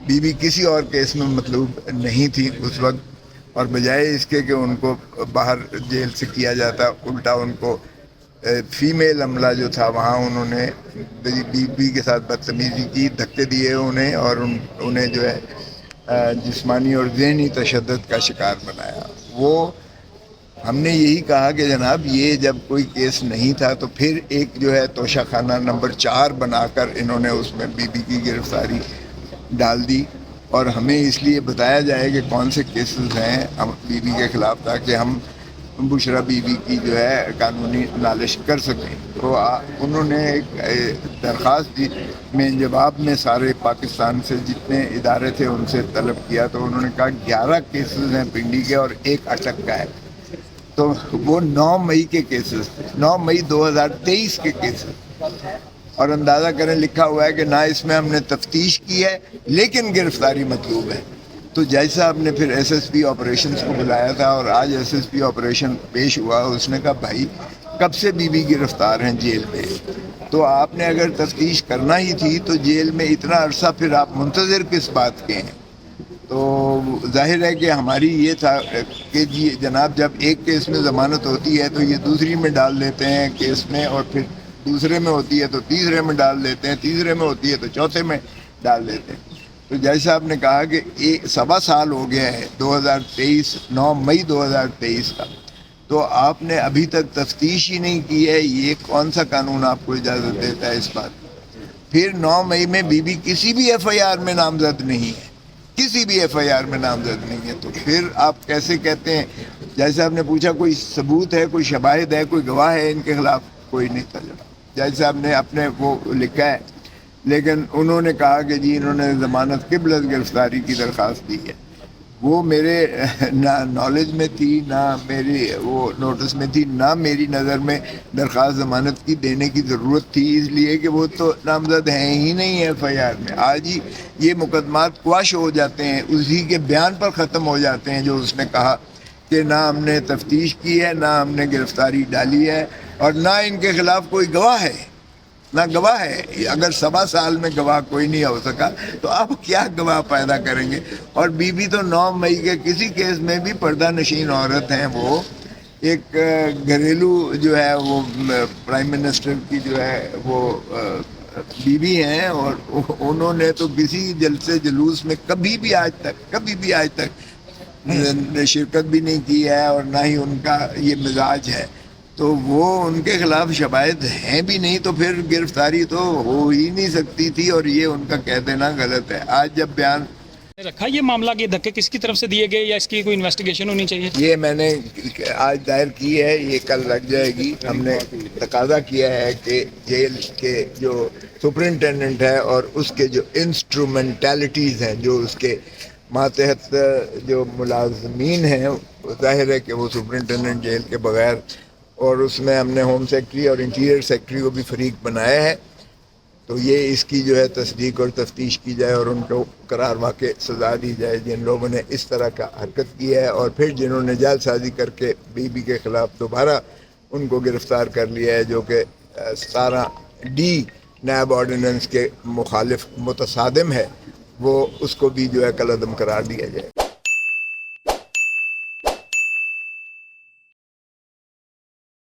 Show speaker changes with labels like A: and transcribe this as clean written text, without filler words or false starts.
A: Be be کسی اور case میں مطلوب نہیں تھی اس وقت، اور بجائے اس کے کہ ان کو باہر جیل سے کیا جاتا، الٹا ان کو فیمیل عملہ جو تھا وہاں انہوں نے بی بی کے ساتھ بدتمیزی کی، دھکے دیے انہیں، اور انہیں جو ہے جسمانی اور ذہنی تشدد کا شکار بنایا۔ وہ ہم نے یہی کہا کہ جناب یہ جب کوئی کیس نہیں تھا تو پھر ایک جو ہے توشہ خانہ نمبر 4 بنا کر انہوں نے اس میں بی بی کی گرفتاری ڈال دی، اور ہمیں اس لیے بتایا جائے کہ کون سے کیسز ہیں بی بی کے خلاف، تاکہ ہم بشرا بی بی کی جو ہے قانونی نالش کر سکیں۔ تو انہوں نے ایک درخواست دی، میں جواب میں سارے پاکستان سے جتنے ادارے تھے ان سے طلب کیا، تو انہوں نے کہا 11 کیسز ہیں پنڈی کے اور ایک اٹک کا ہے۔ تو وہ 9 مئی کے کیسز تھے، 9 مئی 2023 کے کیسز، اور اندازہ کریں لکھا ہوا ہے کہ نہ اس میں ہم نے تفتیش کی ہے لیکن گرفتاری مطلوب ہے۔ تو جج صاحب نے پھر ایس ایس پی آپریشنز کو بلایا تھا، اور آج ایس ایس پی آپریشن پیش ہوا، اس نے کہا بھائی کب سے بی بی گرفتار ہیں جیل میں، تو آپ نے اگر تفتیش کرنا ہی تھی تو جیل میں اتنا عرصہ پھر آپ منتظر کس بات کے ہیں؟ تو ظاہر ہے کہ ہماری یہ تھا کہ جی جناب جب ایک کیس میں ضمانت ہوتی ہے تو یہ دوسری میں ڈال دیتے ہیں کیس میں، اور پھر دوسرے میں ہوتی ہے تو تیسرے میں ڈال دیتے ہیں، تیسرے میں ہوتی ہے تو چوتھے میں ڈال دیتے ہیں۔ تو جج صاحب نے کہا کہ 1.25 سال ہو گیا ہے، 2023 9 مئی 2023 کا، تو آپ نے ابھی تک تفتیش ہی نہیں کی ہے، یہ کون سا قانون آپ کو اجازت دیتا ہے اس بات کی؟ پھر 9 مئی میں بی بی کسی بھی ایف آئی آر میں نامزد نہیں ہے، کسی بھی ایف آئی آر میں نامزد نہیں ہے، تو پھر آپ کیسے کہتے ہیں؟ جج صاحب نے پوچھا کوئی ثبوت ہے، کوئی شواہد ہے، کوئی گواہ ہے ان کے خلاف؟ کوئی نہیں تھا جناب۔ جج صاحب نے اپنے وہ لکھا ہے، لیکن انہوں نے کہا کہ جی انہوں نے ضمانت قبل از گرفتاری کی درخواست دی ہے۔ وہ میرے نہ نالج میں تھی، نہ میری وہ نوٹس میں تھی، نہ میری نظر میں درخواست ضمانت کی دینے کی ضرورت تھی، اس لیے کہ وہ تو نامزد ہیں ہی نہیں ایف آئی آر میں۔ آج ہی یہ مقدمات قواش ہو جاتے ہیں، اسی کے بیان پر ختم ہو جاتے ہیں جو اس نے کہا کہ نہ ہم نے تفتیش کی ہے، نہ ہم نے گرفتاری ڈالی ہے، اور نہ ان کے خلاف کوئی گواہ ہے، نہ گواہ ہے۔ اگر 1.25 سال میں گواہ کوئی نہیں ہو سکا تو آپ کیا گواہ پیدا کریں گے؟ اور بی بی تو 9 مئی کے کسی کیس میں بھی پردہ نشین عورت ہیں، وہ ایک گھریلو جو ہے وہ پرائم منسٹر کی جو ہے وہ بی بی ہیں، اور انہوں نے تو کسی جلسے جلوس میں کبھی بھی آج تک شرکت بھی نہیں کی ہے، اور نہ ہی ان کا یہ مزاج ہے۔ تو وہ ان کے خلاف شواہد ہیں بھی نہیں، تو پھر گرفتاری تو ہو ہی نہیں سکتی تھی، اور یہ ان کا کہہ دینا غلط ہے۔ آج جب بیان
B: رکھا یہ معاملہ کہ دھکے کس کی طرف سے دیے گئے یا اس کی کوئی انویسٹیگیشن ہونی چاہیے؟
A: یہ میں نے آج دائر کی ہے، یہ کل لگ جائے گی۔ ہم نے تقاضا کیا ہے کہ جیل کے جو سپرنٹینڈنٹ ہے اور اس کے جو انسٹرومنٹیلٹیز ہیں، جو اس کے ماتحت جو ملازمین ہیں، ظاہر ہے کہ وہ سپرنٹینڈنٹ جیل کے بغیر، اور اس میں ہم نے ہوم سیکرٹری اور انٹیریئر سیکرٹری کو بھی فریق بنایا ہے، تو یہ اس کی جو ہے تصدیق اور تفتیش کی جائے اور ان کو قرار واقع سزا دی جائے جن لوگوں نے اس طرح کا حرکت کی ہے، اور پھر جنہوں نے جعل سازی کر کے بی بی کے خلاف دوبارہ ان کو گرفتار کر لیا ہے، جو کہ 17D نیب آرڈیننس کے مخالف متصادم ہے، وہ اس کو بھی جو ہے کالعدم قرار دیا جائے۔